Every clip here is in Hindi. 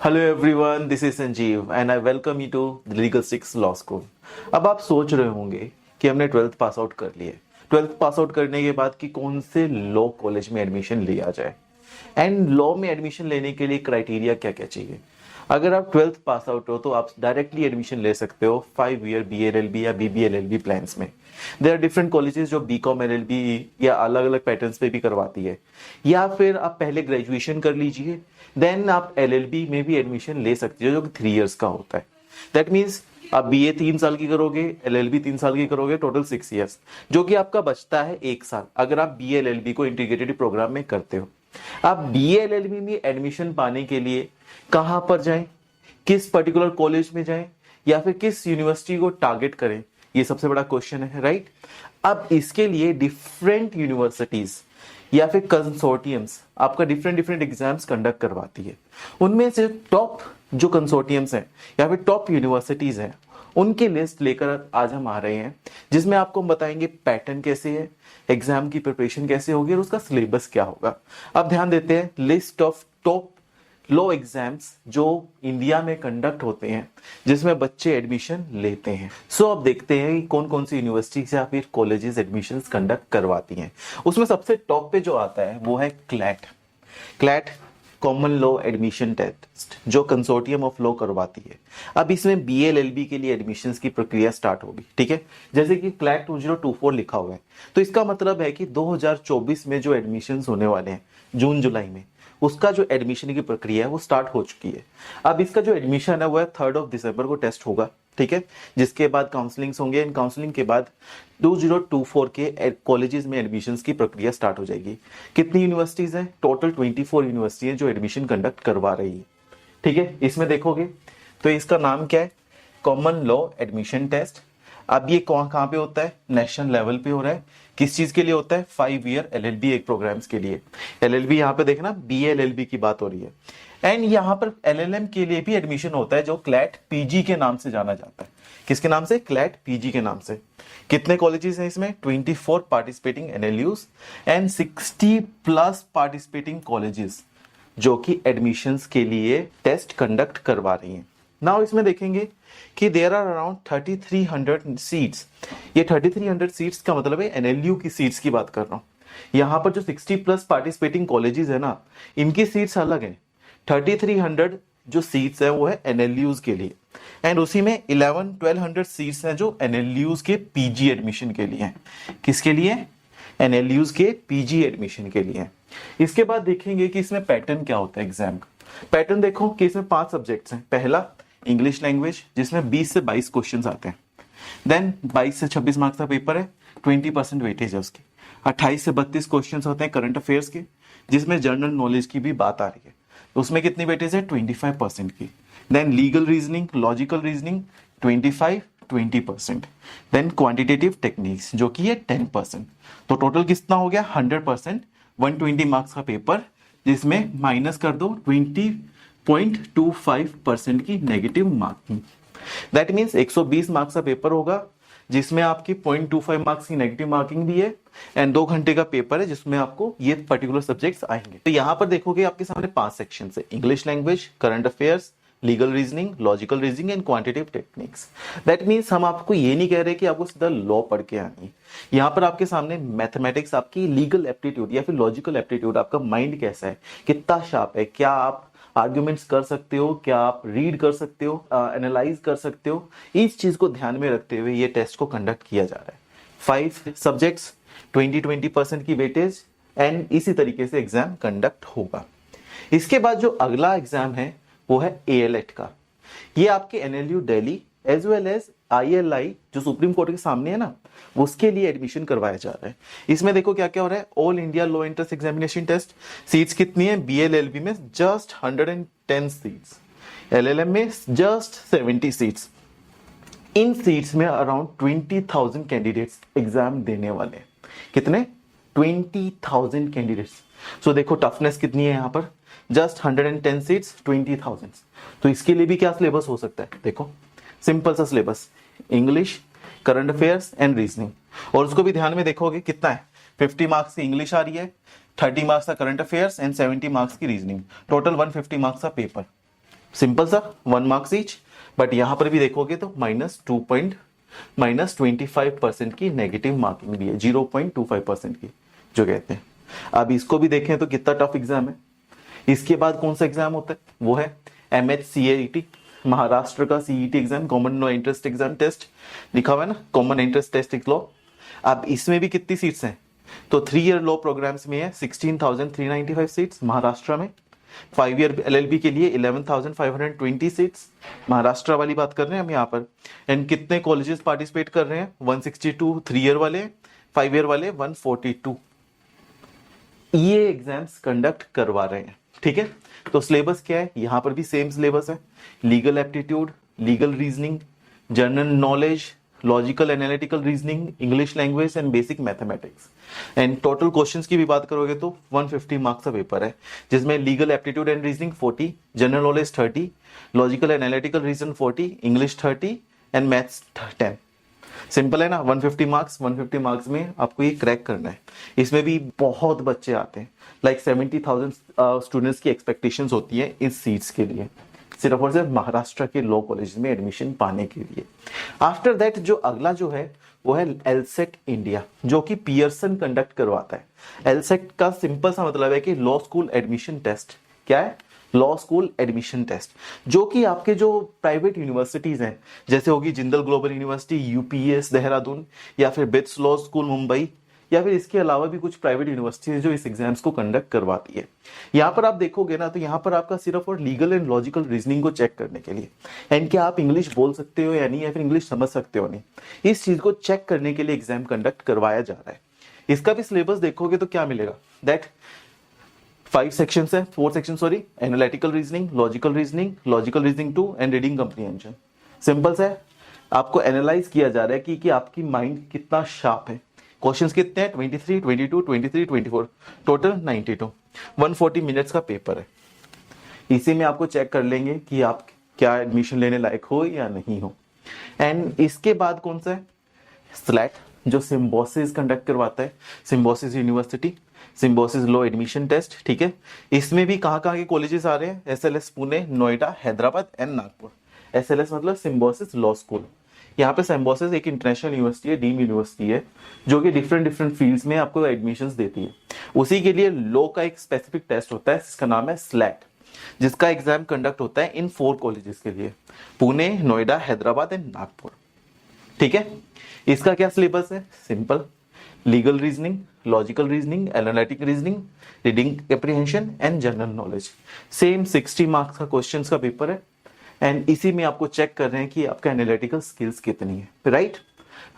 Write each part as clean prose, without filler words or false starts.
Hello everyone, this is Sanjeev and I welcome you to the legal six law school. अब आप सोच रहे होंगे कि हमने 12th पास आउट कर लिए। 12th पास आउट करने के बाद कि कौन से लॉ कॉलेज में एडमिशन लिया जाए एंड लॉ में एडमिशन लेने के लिए क्राइटेरिया क्या क्या चाहिए। अगर आप 12th पास आउट हो तो आप डायरेक्टली एडमिशन ले सकते हो 5 ईयर BLLB या BBLLB प्लान्स में। देयर आर डिफरेंट कॉलेजेस जो BCom LLB या अलग अलग पैटर्न्स पे भी करवाती है, या फिर आप पहले ग्रेजुएशन कर लीजिए देन आप LLB में भी एडमिशन ले सकते हो जो कि 3 ईयर्स का होता है। दैट मीन्स आप BA 3 साल की करोगे, LLB 3 साल की करोगे, टोटल 6 ईयर्स, जो कि आपका बचता है 1 साल अगर आप BA-LLB को इंटीग्रेटेड प्रोग्राम में करते हो। आप BA-LLB में एडमिशन पाने के लिए कहां पर जाएं, किस पर्टिकुलर कॉलेज में जाएं या फिर किस यूनिवर्सिटी को टारगेट करें, ये सबसे बड़ा क्वेश्चन है, राइट। अब इसके लिए डिफरेंट यूनिवर्सिटीज या फिर कंसोर्टियम्स आपका डिफरेंट डिफरेंट एग्जाम्स कंडक्ट करवाती है। उनमें से टॉप जो कंसोर्टियम्स हैं या फिर टॉप यूनिवर्सिटीज हैं उनकी लिस्ट लेकर आज हम आ रहे हैं, जिसमें आपको हम बताएंगे पैटर्न कैसे है, एग्जाम की प्रिपरेशन कैसे होगी और उसका सिलेबस क्या होगा। अब ध्यान देते हैं list of top law exams जो इंडिया में कंडक्ट होते हैं जिसमें बच्चे एडमिशन लेते हैं। सो अब देखते हैं कि कौन कौन सी यूनिवर्सिटीज या फिर कॉलेजेस एडमिशंस कंडक्ट करवाती हैं। उसमें सबसे टॉप पे जो आता है वो है CLAT common law admission test, जो कंसोर्टियम ऑफ लॉ करवाती है। अब इसमें BA-LLB के लिए एडमिशंस की प्रक्रिया स्टार्ट होगी, ठीक है। जैसे कि क्लैट 2024 लिखा हुआ है तो इसका मतलब है कि 2024 में जो एडमिशंस होने वाले हैं जून जुलाई में, उसका जो एडमिशन की प्रक्रिया है वो स्टार्ट हो चुकी है। अब इसका जो एडमिशन है वो है 3 दिसंबर को टेस्ट होगा, ठीक है, जिसके बाद काउंसलिंग होंगे। इन काउंसलिंग के बाद 2024 के कॉलेजेस में एडमिशंस की प्रक्रिया स्टार्ट हो जाएगी। कितनी यूनिवर्सिटीज हैं? टोटल 24 यूनिवर्सिटी है जो एडमिशन कंडक्ट करवा रही है, ठीक है। इसमें देखोगे तो इसका नाम क्या है, कॉमन लॉ एडमिशन टेस्ट। अब ये कहां पे होता है? नेशनल लेवल पे हो रहा है। किस चीज के लिए होता है? 5 ईयर LLB एक प्रोग्राम्स के लिए। LLB यहाँ पे देखना BA-LLB की बात हो रही है। एंड यहाँ पर LLM के लिए भी एडमिशन होता है जो क्लैट PG के नाम से जाना जाता है। किसके नाम से? क्लैट PG के नाम से। कितने कॉलेजेस हैं इसमें? 24 participating NLUs and 60+ participating colleges जो कि एडमिशंस के लिए टेस्ट कंडक्ट करवा रही हैं। नाउ इसमें देखेंगे कि देयर आर अराउंड 3300 सीट्स। ये 3300 सीट्स का मतलब है NLU की सीट्स की बात कर रहा हूं। यहां पर जो 60+ पार्टिसिपेटिंग कॉलेजेस है ना, इनकी सीट्स अलग है। 3300 जो सीट्स है वो है NLUs के लिए एंड उसी में 1200 सीट्स हैं जो NLUs के PG एडमिशन के लिए हैं। किसके लिए? NLUs के PG एडमिशन के लिए। इसके बाद देखेंगे कि इसमें पैटर्न क्या होता है एग्जाम का। पैटर्न देखो कि इसमें 5 सब्जेक्ट्स हैं। पहला इंग्लिश लैंग्वेज जिसमें 20 से 22 क्वेश्चंस आते हैं। देन 22 से 26 मार्क्स का पेपर है, 20% वेटेज है उसकी। 28 से 32 क्वेश्चंस होते हैं करंट अफेयर्स के, जिसमें जनरल नॉलेज की भी बात आ रही है। उसमें कितनी वेटेज है? 25% की। Then legal reasoning, logical reasoning 20% then quantitative techniques जो कि है 10%। तो टोटल कितना हो गया? 100%, 120 मार्क्स का पेपर, जिसमें माइनस कर दो 20.25% की negative marking. That means 120 marks का पेपर होगा जिसमें आपकी 0.25 मार्क्स की नेगेटिव मार्किंग भी है एंड 2 घंटे का पेपर है जिसमें आपको ये पर्टिकुलर सब्जेक्ट्स आएंगे। तो यहां पर देखोगे आपके सामने 5 सेक्शन है, English language, current affairs, legal reasoning, logical reasoning and quantitative techniques. That means हम आपको ये नहीं कह रहे कि आपको सीधा लॉ पढ़ के आनी है। यहाँ पर आपके सामने मैथमेटिक्स, आपकी लीगल एप्टीट्यूड या फिर लॉजिकल एप्टीट्यूड, आपका माइंड कैसा है, कितना शार्प है, क्या आप आर्ग्यूमेंट्स कर सकते हो, क्या आप रीड कर सकते हो, एनालाइज कर सकते हो, इस चीज को ध्यान में रखते हुए ये टेस्ट को कंडक्ट किया जा रहा है। 5 सब्जेक्ट्स, 20% की वेटेज एंड इसी तरीके से एग्जाम कंडक्ट होगा। इसके बाद जो अगला एग्जाम है वो है ALET का। ये आपके NLU Delhi as well as ILI जो सुप्रीम कोर्ट के सामने है ना, उसके लिए एडमिशन करवाया जा रहा है। इसमें देखो क्या क्या हो रहा है, all India law entrance examination test. Seats कितनी है? BA-LLB में जस्ट 110 सीट्स, LLM में जस्ट 70 सीट्स। इन सीट्स में अराउंड 20,000 कैंडिडेट्स एग्जाम देने वाले हैं। कितने? 20,000 कैंडिडेट्स। सो देखो टफनेस कितनी है यहाँ पर, जस्ट 110 सीट्स, 20,000। तो इसके लिए भी क्या सिलेबस हो सकता है? देखो सिंपल सा syllabus, English, current affairs and reasoning. और उसको भी ध्यान में देखोगे कितना है, 50 मार्क्स की इंग्लिश आ रही है, 30 मार्क्स का करंट अफेयर्स एंड 70 मार्क्स की रीजनिंग, टोटल 150 मार्क्स का पेपर। सिंपल सा 1 मार्क्स ईच। बट यहां पर भी देखोगे तो -25% की नेगेटिव मार्किंग दी है, 0.25% की जो कहते हैं। अब इसको भी देखें तो कितना टफ एग्जाम है। इसके बाद कौन सा एग्जाम होता है, वो है MHCET, महाराष्ट्र का CET exam, common no interest exam test लिखा हुआ है ना, कॉमन इंटरेस्ट टेस्ट लॉ। अब इसमें भी कितनी सीट्स हैं, तो 3 ईयर लॉ प्रोग्राम्स में है 16,395 सीट्स महाराष्ट्र में। 5 ईयर LLB के लिए 11,520 सीट्स, महाराष्ट्र वाली बात कर रहे हैं हम यहाँ पर। एंड कितने कॉलेजेस पार्टिसिपेट कर रहे हैं, 162 3 ईयर वाले, 5 ईयर वाले 142 ये एग्जाम्स कंडक्ट करवा रहे हैं। ठीक है, तो सिलेबस क्या है, यहां पर भी सेम सिलेबस है, legal aptitude, legal reasoning, general knowledge, logical analytical reasoning, English language and basic mathematics. And total questions की भी बात करोगे तो 150 मार्क्स का पेपर है, जिसमें legal aptitude and reasoning 40, general knowledge 30, logical analytical reason 40, English 30 and maths 10। Simple है ना, 150 मार्क्स में आपको ये क्रैक करना है। इसमें भी बहुत बच्चे आते हैं, लाइक 70,000 स्टूडेंट्स की एक्सपेक्टेशंस होती है इस सीट्स के लिए, सिर्फ और सिर्फ महाराष्ट्र के लॉ कॉलेज में एडमिशन पाने के लिए। आफ्टर दैट जो अगला जो है वो है LSET इंडिया, जो कि पियर्सन कंडक्ट करवाता है। LSET का सिंपल सा मतलब है कि लॉ स्कूल एडमिशन टेस्ट। क्या है, लॉ स्कूल एडमिशन टेस्ट, जो कि आपके जो प्राइवेट यूनिवर्सिटीज हैं, जैसे होगी Jindal global university, UPS Dehradun, या फिर बिट्स लॉ स्कूल मुंबई, या फिर इसके अलावा भी कुछ प्राइवेट यूनिवर्सिटीज जो इस एग्जाम्स को कंडक्ट करवाती है। यहाँ पर आप देखोगे ना, तो यहाँ पर आपका सिर्फ और लीगल एंड लॉजिकल रीजनिंग को चेक करने के लिए, एंड क्या आप इंग्लिश बोल सकते हो या नहीं, या फिर इंग्लिश समझ सकते हो नहीं, इस चीज को चेक करने के लिए एग्जाम कंडक्ट करवाया जा रहा है। इसका भी सिलेबस देखोगे तो क्या मिलेगा, that 4 section sorry, analytical reasoning, logical reasoning 2 and reading comprehension. Simple सा है, आपको एनालाइज किया जा रहा है कि आपकी माइंड कितना शार्प है। क्वेश्चंस कितने हैं, 23, 22, 23, 24, टोटल 92, 140 मिनट्स का पेपर है। इसी में आपको चेक कर लेंगे कि आप क्या एडमिशन लेने लायक हो या नहीं हो। एंड इसके बाद कौन सा है, स्लैट, जो सिम्बोसिस कंडक्ट करवाता है, Symbiosis university, Symbiosis law admission test. ठीक है, इसमें भी कहाँ के कॉलेजेस आ रहे हैं, SLS Pune, Noida, Hyderabad and Nagpur. SLS मतलब सिम्बोसिस लॉ स्कूल। यहाँ पे सिम्बोसिस एक इंटरनेशनल यूनिवर्सिटी है, डीम यूनिवर्सिटी है, जो कि डिफरेंट फील्ड्स में आपको एडमिशंस देती है। उसी के लिए लॉ का एक स्पेसिफिक टेस्ट होता है, जिसका नाम है स्लैट, जिसका एग्जाम कंडक्ट होता है इन 4 कॉलेजेस के लिए, पुणे, नोएडा, हैदराबाद एंड नागपुर। ठीक है, इसका क्या सिलेबस है, simple, legal reasoning, logical reasoning, analytic reasoning, reading apprehension and general knowledge. Same 60 marks का क्वेश्चंस का पेपर है, एंड इसी में आपको चेक कर रहे हैं कि आपका एनालिटिकल स्किल्स कितनी है, right.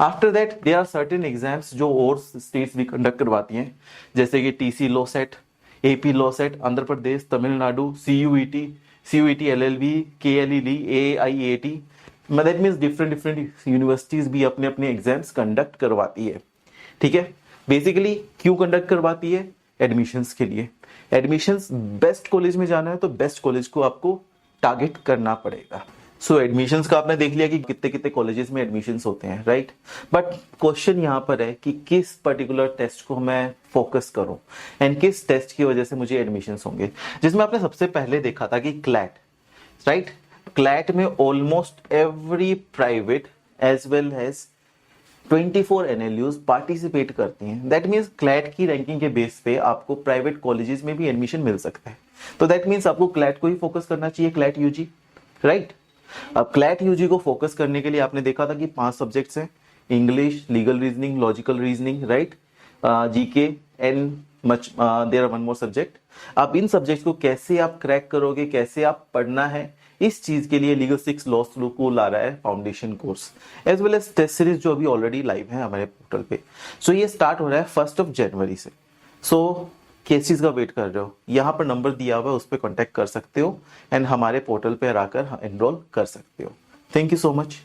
After that there are certain exams जो और स्टेट्स भी कंडक्ट करवाती हैं, जैसे कि TC law set, AP law set, Andhra Pradesh, Tamil Nadu, CUET LLB, KLE, AIAT, that means different universities भी अपने अपने एग्जाम्स कंडक्ट करवाती है। ठीक है, बेसिकली क्यों कंडक्ट करवाती है, एडमिशंस के लिए। एडमिशंस बेस्ट कॉलेज में जाना है तो बेस्ट कॉलेज को आपको टारगेट करना पड़ेगा। सो एडमिशंस का आपने देख लिया कि कितने कितने कॉलेजेस में एडमिशंस होते हैं, राइट। बट क्वेश्चन यहाँ पर है कि किस पर्टिकुलर टेस्ट को मैं फोकस करूं, एंड किस टेस्ट की वजह से मुझे एडमिशंस होंगे, जिसमें आपने सबसे पहले देखा था कि क्लैट, राइट। क्लैट में almost every private as well as 24 NLUs participate करती हैं। दैट मीन्स क्लैट की रैंकिंग के बेस पे आपको प्राइवेट कॉलेजेस में भी एडमिशन मिल सकता है। तो दैट मीन्स आपको क्लैट को ही फोकस करना चाहिए, क्लैट UG, राइट। अब क्लैट UG को फोकस करने के लिए आपने देखा था कि 5 सब्जेक्ट्स हैं, English, legal reasoning, logical reasoning, right, GK and much there are 1 more subject. अब इन सब्जेक्ट्स को कैसे आप क्रैक करोगे, कैसे आप पढ़ना है, इस चीज के लिए लीगल 6 लॉ स्कूल ला रहा है foundation course, as well as test series जो अभी ऑलरेडी लाइव है हमारे पोर्टल पे। सो ये स्टार्ट हो रहा है 1 जनवरी से। सो किस चीज का वेट कर रहे हो, यहाँ पर नंबर दिया हुआ है, उस पर कॉन्टेक्ट कर सकते हो, एंड हमारे पोर्टल पे आकर एनरोल कर सकते हो। Thank you so much.